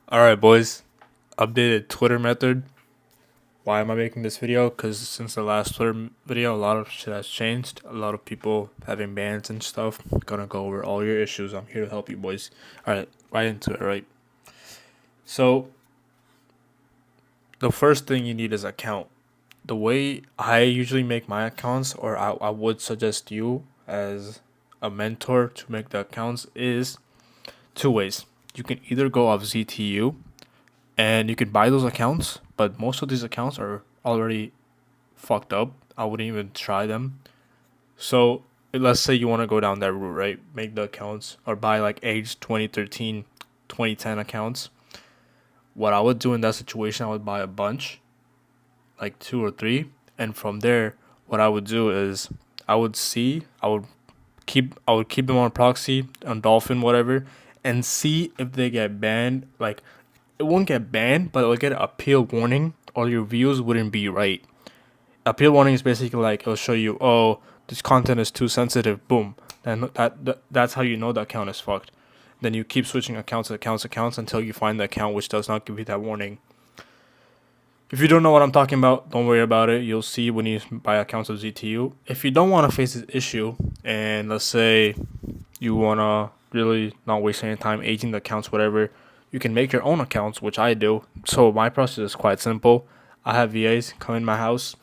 Alright, boys. Updated Twitter method. Why am I making this video? Because since the last Twitter video, a lot of shit has changed. A lot of people having bans and stuff. Gonna go over all your issues. I'm here to help you, boys. Alright, right into it, right? So, the first thing you need is account. The way I usually make my accounts, or I would suggest you as a mentor to make the accounts, is two ways. You can either go off ZTU and you can buy those accounts, but most of these accounts are already fucked up. I wouldn't even try them. So let's say you want to go down that route, right? Make the accounts or buy like age 2013, 2010 accounts. What I would do in that situation, I would buy a bunch, like two or three, and from there, what I would do is I would keep them on proxy on Dolphin, whatever, and see if they get banned. Like it won't get banned, but it'll get an appeal warning, or your views wouldn't be right. Appeal warning is basically like it'll show you, oh, this content is too sensitive. Boom. Then that's how you know the account is fucked. Then you keep switching accounts until you find the account which does not give you that warning. If you don't know what I'm talking about, don't worry about it. You'll see when you buy accounts of ZTU. If you don't want to face this issue, and let's say you want to really not waste any time aging the accounts, whatever, you can make your own accounts, which I do. So my process is quite simple. I have VAs come in my house,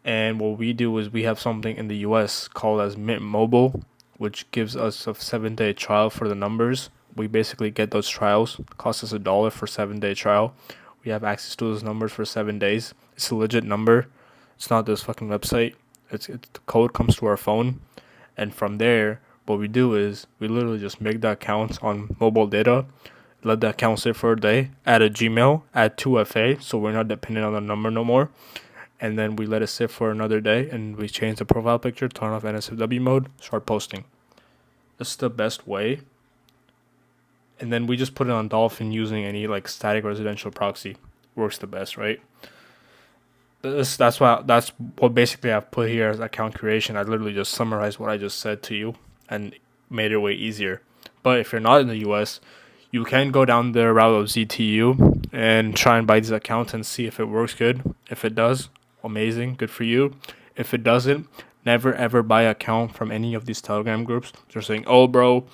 and what we do is we have something in the US called as Mint Mobile, which gives us a 7-day trial for the numbers. We basically get those trials. It costs us $1 for 7-day trial. We have access to those numbers for 7 days. It's a legit number. It's not this fucking website. It's the code comes to our phone, and from there, what we do is we literally just make the accounts on mobile data, let the account sit for a day, add a Gmail, add 2FA, so we're not dependent on the number no more, and then we let it sit for another day, and we change the profile picture, turn off NSFW mode, start posting. That's the best way. And then we just put it on Dolphin using any like static residential proxy. Works the best, right? That's what basically I've put here as account creation. I literally just summarized what I just said to you and made it way easier. But if you're not in the US, you can go down the route of ZTU and try and buy these accounts and see if it works good. If it does, amazing, good for you. If it doesn't, never ever buy an account from any of these Telegram groups. They're saying, "Oh, bro,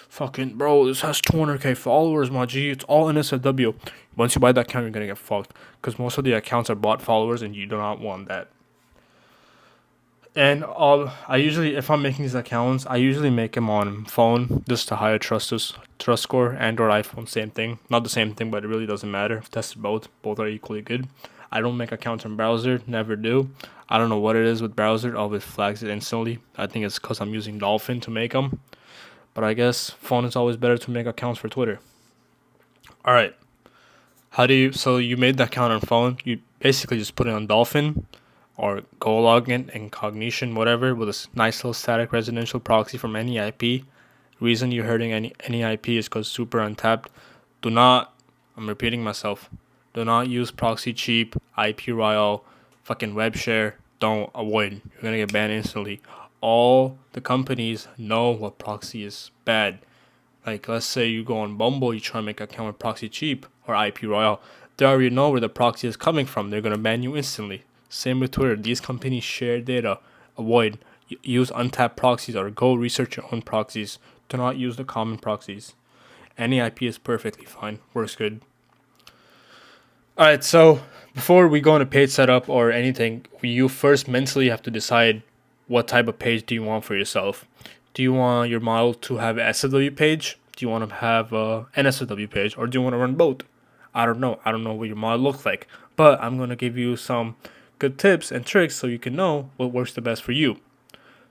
fucking bro, this has 200k followers, my G. It's all NSFW." Once you buy that account, you're gonna get fucked because most of the accounts are bot followers, and you do not want that. And I usually, if I'm making these accounts, I usually make them on phone just to higher trust score. Android, iPhone, same thing. Not the same thing, but it really doesn't matter. I've tested both. Both are equally good. I don't make accounts on browser. Never do. I don't know what it is with browser. It always flags it instantly. I think it's because I'm using Dolphin to make them. But I guess phone is always better to make accounts for Twitter. All right. So you made the account on phone. You basically just put it on Dolphin or go login and cognition, whatever, with a nice little static residential proxy from any IP. Reason you're hurting any IP is because super untapped. Do not, I'm repeating myself, do not use proxy cheap, IP royal, fucking web share. Don't avoid. You're gonna get banned instantly. All the companies know what proxy is bad. Like, let's say you go on Bumble, you try to make an account with proxy cheap or IP royal. They already know where the proxy is coming from. They're gonna ban you instantly. Same with Twitter. These companies share data. Avoid. Use untapped proxies or go research your own proxies. Do not use the common proxies. Any IP is perfectly fine. Works good. Alright, so before we go into page setup or anything, you first mentally have to decide what type of page do you want for yourself. Do you want your model to have an SFW page? Do you want to have a NSFW page? Or do you want to run both? I don't know. I don't know what your model looks like. But I'm going to give you some good tips and tricks so you can know what works the best for you.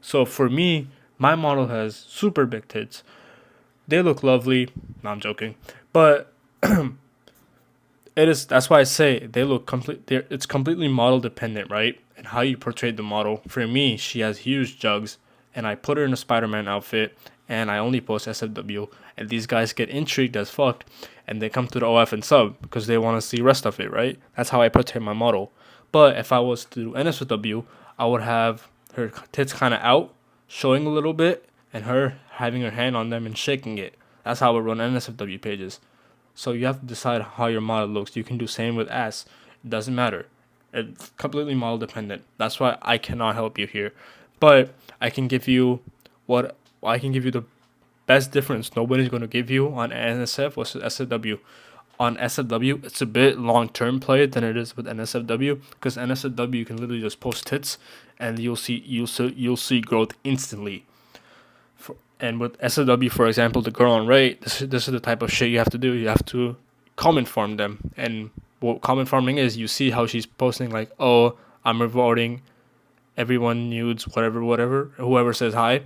So for me, my model has super big tits. They look lovely. No, I'm joking. But that's why I say they look it's completely model dependent, right? And how you portray the model. For me, she has huge jugs, and I put her in a Spider-Man outfit, and I only post SFW, and these guys get intrigued as fuck, and they come to the OF and sub because they want to see the rest of it, right? That's how I portray my model. But if I was to do NSFW, I would have her tits kind of out, showing a little bit, and her having her hand on them and shaking it. That's how I would run NSFW pages. So you have to decide how your model looks. You can do same with ass. It doesn't matter. It's completely model dependent. That's why I cannot help you here. But I can give you the best difference nobody's going to give you on NSF versus SFW. On SFW, it's a bit long term play than it is with NSFW, because NSFW you can literally just post tits and you'll see growth instantly. And with SFW, for example, the girl on Ray, this is the type of shit you have to do. You have to comment farm them. And what comment farming is, you see how she's posting like, oh, I'm rewarding everyone nudes, whatever. Whoever says hi,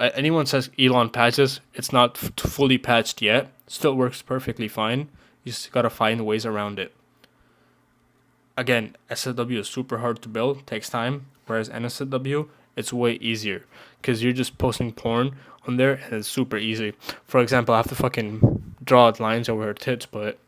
anyone says Elon patches, it's not fully patched yet. Still works perfectly fine. You just gotta find ways around it. Again, SFW is super hard to build, takes time. Whereas NSFW, it's way easier because you're just posting porn on there and it's super easy. For example, I have to fucking draw lines over her tits, but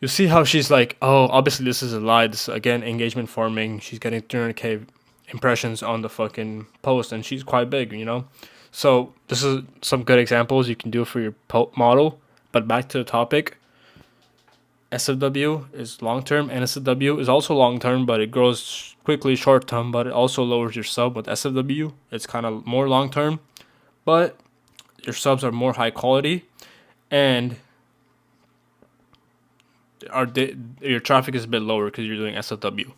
you see how she's like, oh, obviously this is a lie. This is, again, engagement farming. She's getting 300k impressions on the fucking post, and she's quite big, you know? So this is some good examples you can do for your model. But back to the topic, SFW is long term. NSFW is also long term, but it grows quickly short term, but it also lowers your sub. With SFW, it's kind of more long term, but your subs are more high quality, and your traffic is a bit lower because you're doing SFW.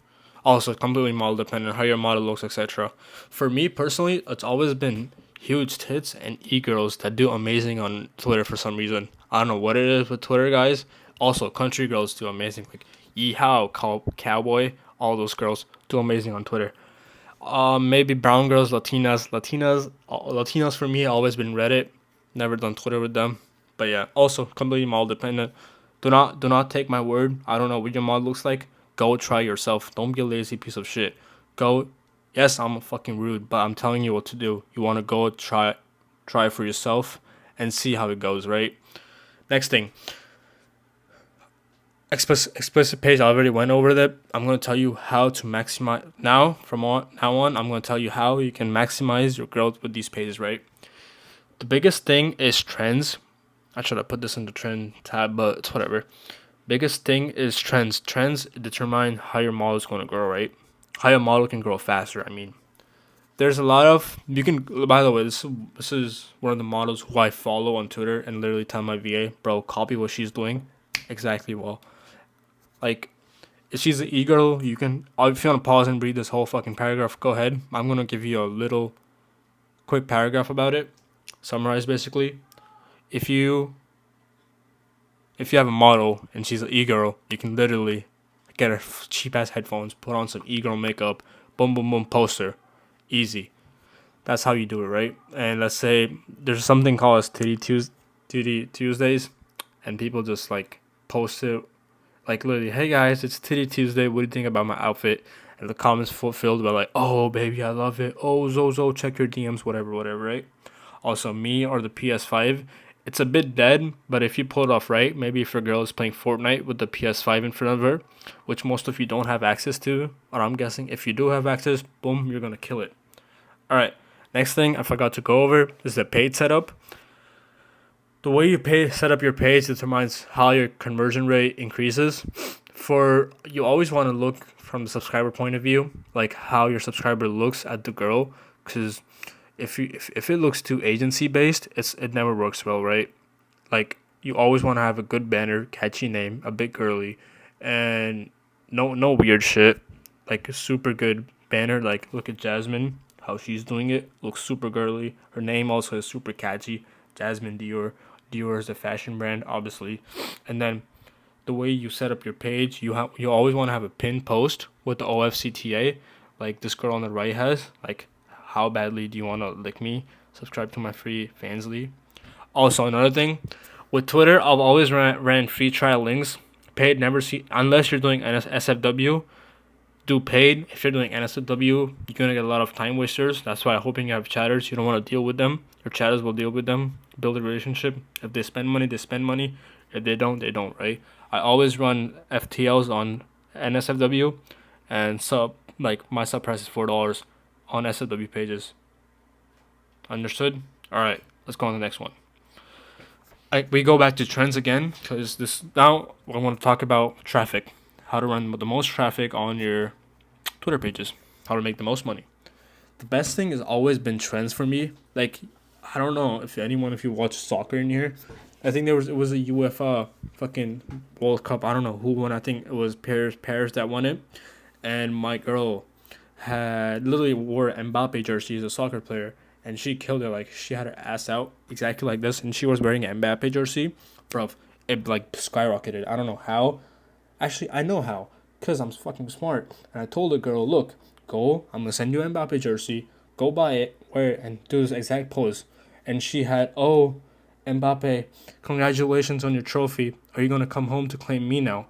Also, completely model dependent, how your model looks, etc. For me personally, it's always been huge tits and e-girls that do amazing on Twitter for some reason. I don't know what it is with Twitter, guys. Also, country girls do amazing, like Yeehaw, Cowboy, all those girls do amazing on Twitter. Maybe brown girls, Latinas for me always been Reddit. Never done Twitter with them, but yeah. Also, completely model dependent. Do not take my word. I don't know what your model looks like. Go try yourself. Don't be a lazy piece of shit. Go. Yes, I'm fucking rude, but I'm telling you what to do. You want to go try for yourself and see how it goes, right? Next thing. Explicit page, I already went over that. I'm going to tell you how to maximize. Now on, I'm going to tell you how you can maximize your growth with these pages, right? The biggest thing is trends. I should have put this in the trend tab, but it's whatever. Biggest thing is trends. Trends determine how your model is going to grow, right? How your model can grow faster. I mean, there's a lot of, you can, by the way, this is one of the models who I follow on Twitter and literally tell my VA, bro, copy what she's doing exactly well. Like, if she's an e-girl, you can, if you want to pause and read this whole fucking paragraph, go ahead. I'm going to give you a little quick paragraph about it. Summarize basically. If you have a model and she's an e-girl, you can literally get her cheap ass headphones, put on some e-girl makeup, boom, boom, boom, poster. Easy. That's how you do it, right? And let's say there's something called as Titty Tuesdays, and people just like post it, like literally, hey guys, it's Titty Tuesday. What do you think about my outfit? And the comments filled by like, oh baby, I love it. Oh Zozo, check your DMs, whatever, right? Also, me or the PS5. It's a bit dead, but if you pull it off right, maybe if your girl is playing Fortnite with the PS5 in front of her, which most of you don't have access to, or I'm guessing if you do have access, boom, you're going to kill it. Alright, next thing I forgot to go over is the page setup. The way you set up your page determines how your conversion rate increases. You always want to look from the subscriber point of view, like how your subscriber looks at the girl, because if it looks too agency based, it never works well, right? Like, you always want to have a good banner, catchy name, a bit girly, and no weird shit. Like a super good banner. Like, look at Jasmine, how she's doing it, looks super girly. Her name also is super catchy, Jasmine Dior. Dior is a fashion brand, obviously. And then the way you set up your page, you always want to have a pinned post with the OFCTA, like this girl on the right has, like, how badly do you want to lick me? Subscribe to my free Fansly. Also, another thing, with Twitter, I've always ran free trial links. Paid, never see, unless you're doing NSFW, do paid. If you're doing NSFW, you're going to get a lot of time wasters. That's why I'm hoping you have chatters. You don't want to deal with them. Your chatters will deal with them. Build a relationship. If they spend money, they spend money. If they don't, they don't, right? I always run FTLs on NSFW, and my sub price is $4 on SFW pages. Understood? Alright, let's go on to the next one. we go back to trends again because this now I want to talk about traffic, how to run the most traffic on your Twitter pages, how to make the most money. The best thing has always been trends for me. Like, I don't know if you watch soccer in here. I think it was a UEFA fucking World Cup. I don't know who won. I think it was Paris that won it. And my girl had literally wore an Mbappe jersey. She's a soccer player, and she killed it. Like, she had her ass out exactly like this, and she was wearing an Mbappe jersey. Bro, it like skyrocketed. I don't know how. Actually, I know how, cause I'm fucking smart. And I told the girl, look, go. I'm gonna send you an Mbappe jersey. Go buy it, wear it, and do this exact pose. And she had, oh, Mbappe, congratulations on your trophy. Are you gonna come home to claim me now?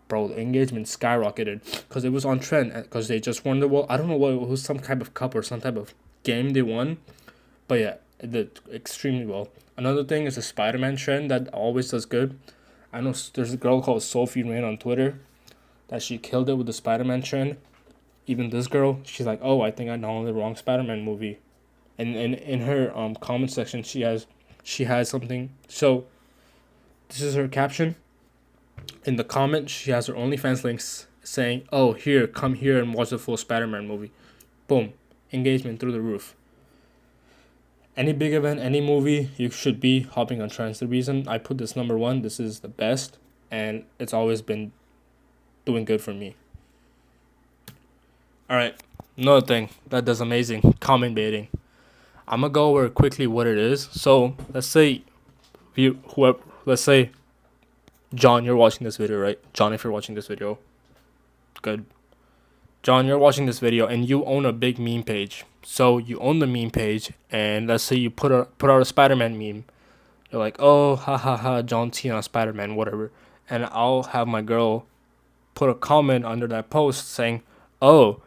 Bro, the engagement skyrocketed because it was on trend because they just won the world. I don't know what it was, some type of cup or some type of game they won, but yeah, it did extremely well. Another thing is the Spider-Man trend that always does good. I know there's a girl called Sophie Rain on Twitter that she killed it with the Spider-Man trend. Even this girl, she's like, oh, I think I downloaded the wrong Spider-Man movie, and in her comment section she has something. So this is her caption. In the comment, she has her OnlyFans links saying, oh, here, come here and watch the full Spider-Man movie. Boom. Engagement through the roof. Any big event, any movie, you should be hopping on trends. The reason I put this number one, this is the best, and it's always been doing good for me. Alright, another thing that does amazing, comment baiting. I'm gonna go over quickly what it is. So, let's say John, you're watching this video, right? John, if you're watching this video, good. John, you're watching this video and you own a big meme page. So you own the meme page, and let's say you put out a Spider-Man meme. You're like, oh, ha ha ha, John Cena, Spider-Man, whatever. And I'll have my girl put a comment under that post saying, oh,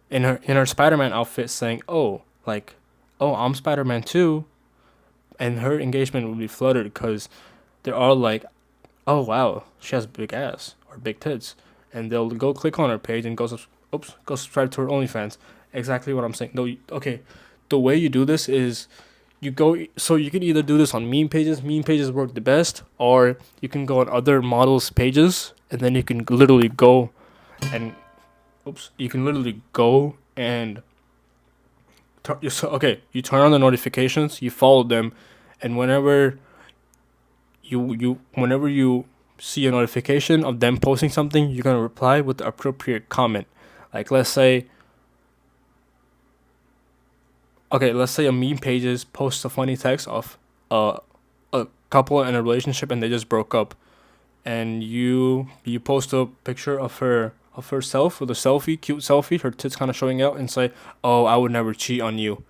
in her Spider-Man outfit, saying, oh, like, oh, I'm Spider-Man too. And her engagement will be flooded because they're all like, oh wow, she has a big ass or big tits, and they'll go click on her page and go subscribe to her OnlyFans. Exactly what I'm saying. No, okay, the way you do this is you go. So you can either do this on meme pages. Meme pages work the best, or you can go on other models' pages, and then you can literally go and you can literally go and you turn on the notifications, you follow them, and whenever you see a notification of them posting something, you're gonna reply with the appropriate comment. Like let's say a meme pages posts a funny text of a couple in a relationship and they just broke up, and you post a picture of herself with a cute selfie, her tits kind of showing out, and say, oh, I would never cheat on you.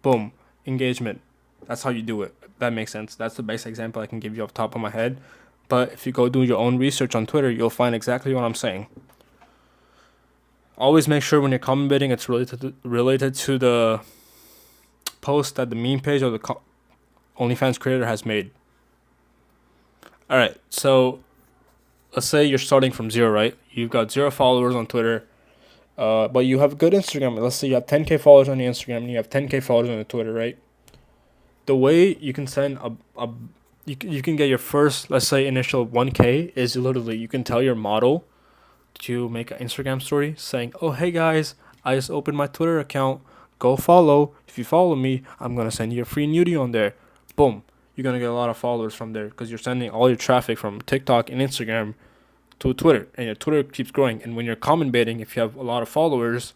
Boom, engagement. That's how you do it. That makes sense. That's the best example I can give you off the top of my head. But if you go do your own research on Twitter, you'll find exactly what I'm saying. Always make sure when you're commenting, it's related to the post that the meme page or the OnlyFans creator has made. Alright, so let's say you're starting from zero, right? You've got 0 followers on Twitter, but you have a good Instagram. Let's say you have 10K followers on your Instagram and you have 10K followers on your Twitter, right? The way you can send you can get your first, let's say, initial 1K is literally you can tell your model to make an Instagram story saying, oh, hey guys, I just opened my Twitter account. Go follow. If you follow me, I'm going to send you a free nudie on there. Boom. You're going to get a lot of followers from there because you're sending all your traffic from TikTok and Instagram to Twitter. And your Twitter keeps growing. And when you're comment baiting, if you have a lot of followers,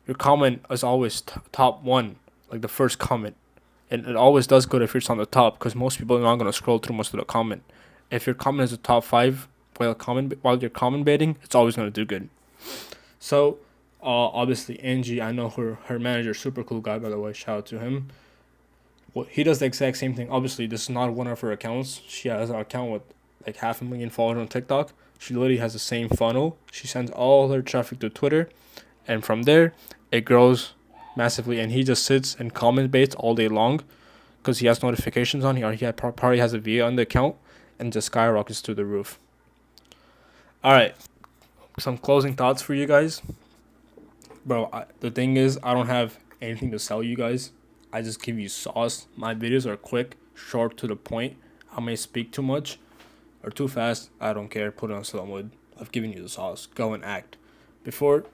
your comment is always top one, like the first comment. And it always does good if it's on the top because most people are not going to scroll through most of the comment. If your comment is the top 5 while you're comment baiting, it's always going to do good. So, obviously, Angie, I know her manager, super cool guy, by the way. Shout out to him. Well, he does the exact same thing. Obviously, this is not one of her accounts. She has an account with like 500,000 followers on TikTok. She literally has the same funnel. She sends all her traffic to Twitter, and from there, it grows massively. And he just sits and comment baits all day long because he has notifications on. He probably has a VA on the account and just skyrockets to the roof. All right, some closing thoughts for you guys. Bro, the thing is, I don't have anything to sell you guys. I just give you sauce. My videos are quick, short, to the point. I may speak too much or too fast. I don't care. Put it on slow mode. I've given you the sauce. Go and act. Before,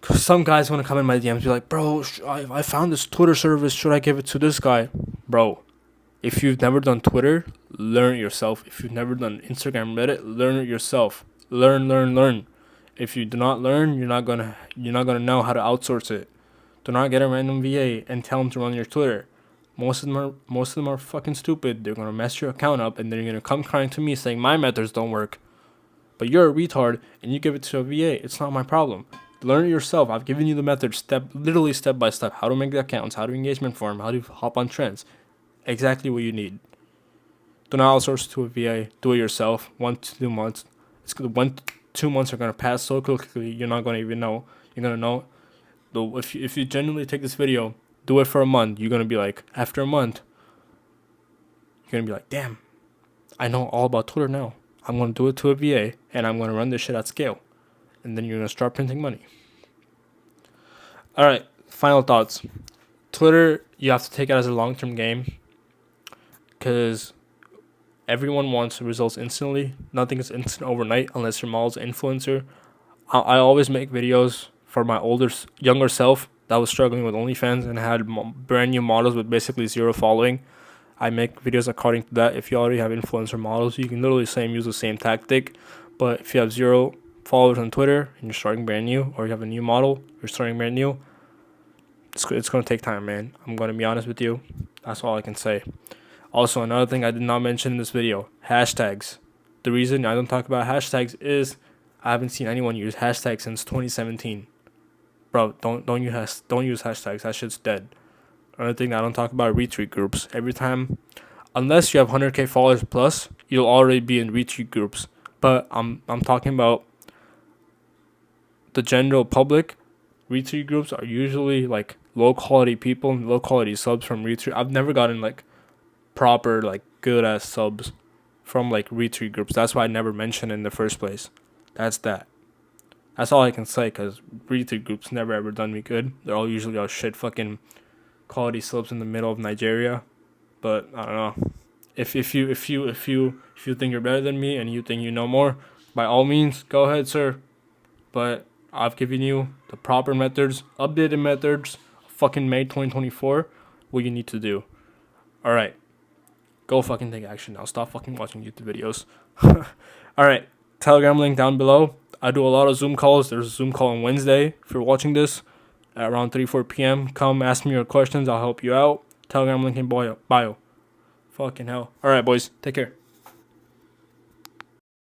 cause some guys want to come in my DMs be like, bro, I found this Twitter service. Should I give it to this guy? Bro, if you've never done Twitter, learn it yourself. If you've never done Instagram, Reddit, learn it yourself. Learn. If you do not learn, you're not gonna know how to outsource it. Do not get a random VA and tell them to run your Twitter. Most of them are fucking stupid. They're gonna mess your account up, and then you're gonna come crying to me saying my methods don't work. But you're a retard and you give it to a VA. It's not my problem. Learn it yourself. I've given you the method, literally step by step. How to make the accounts, how to engagement form, how to hop on trends. Exactly what you need. Do not outsource to a VA. Do it yourself. 1 to 2 months. It's gonna 2 months are gonna pass so quickly. You're not gonna even know. You're gonna know. Though if you genuinely take this video, do it for a month. You're gonna be like, after a month, you're gonna be like, damn, I know all about Twitter now. I'm gonna do it to a VA, and I'm gonna run this shit at scale, and then you're gonna start printing money. All right, final thoughts. Twitter, you have to take it as a long-term game, because everyone wants results instantly. Nothing is instant overnight unless your model's an influencer. I always make videos for my younger self that was struggling with OnlyFans and had brand new models with basically zero following. I make videos according to that. If you already have influencer models, you can literally use the same tactic. But if you have 0 followers on Twitter and you're starting brand new, or you have a new model, you're starting brand new, it's going to take time, man. I'm going to be honest with you. That's all I can say. Also, another thing I did not mention in this video, hashtags. The reason I don't talk about hashtags is I haven't seen anyone use hashtags since 2017. Bro, don't use hashtags. That shit's dead. Another thing I don't talk about, retweet groups. Every time, unless you have 100k followers plus, you'll already be in retweet groups. But I'm talking about the general public. Retweet groups are usually like low quality people, low quality subs from retweet. I've never gotten like proper like good ass subs from like retweet groups. That's why I never mentioned it in the first place. That's all I can say, because retweet groups never ever done me good. They're all usually all shit fucking quality subs in the middle of Nigeria. But I don't know. If you think you're better than me and you think you know more, by all means, go ahead, sir. But I've given you the proper methods, updated methods, fucking May 2024, what you need to do. Alright. Go fucking take action now. Stop fucking watching YouTube videos. Alright. Telegram link down below. I do a lot of Zoom calls. There's a Zoom call on Wednesday. If you're watching this at around 3-4 p.m., come ask me your questions. I'll help you out. Telegram link in bio. Fucking hell. Alright, boys. Take care.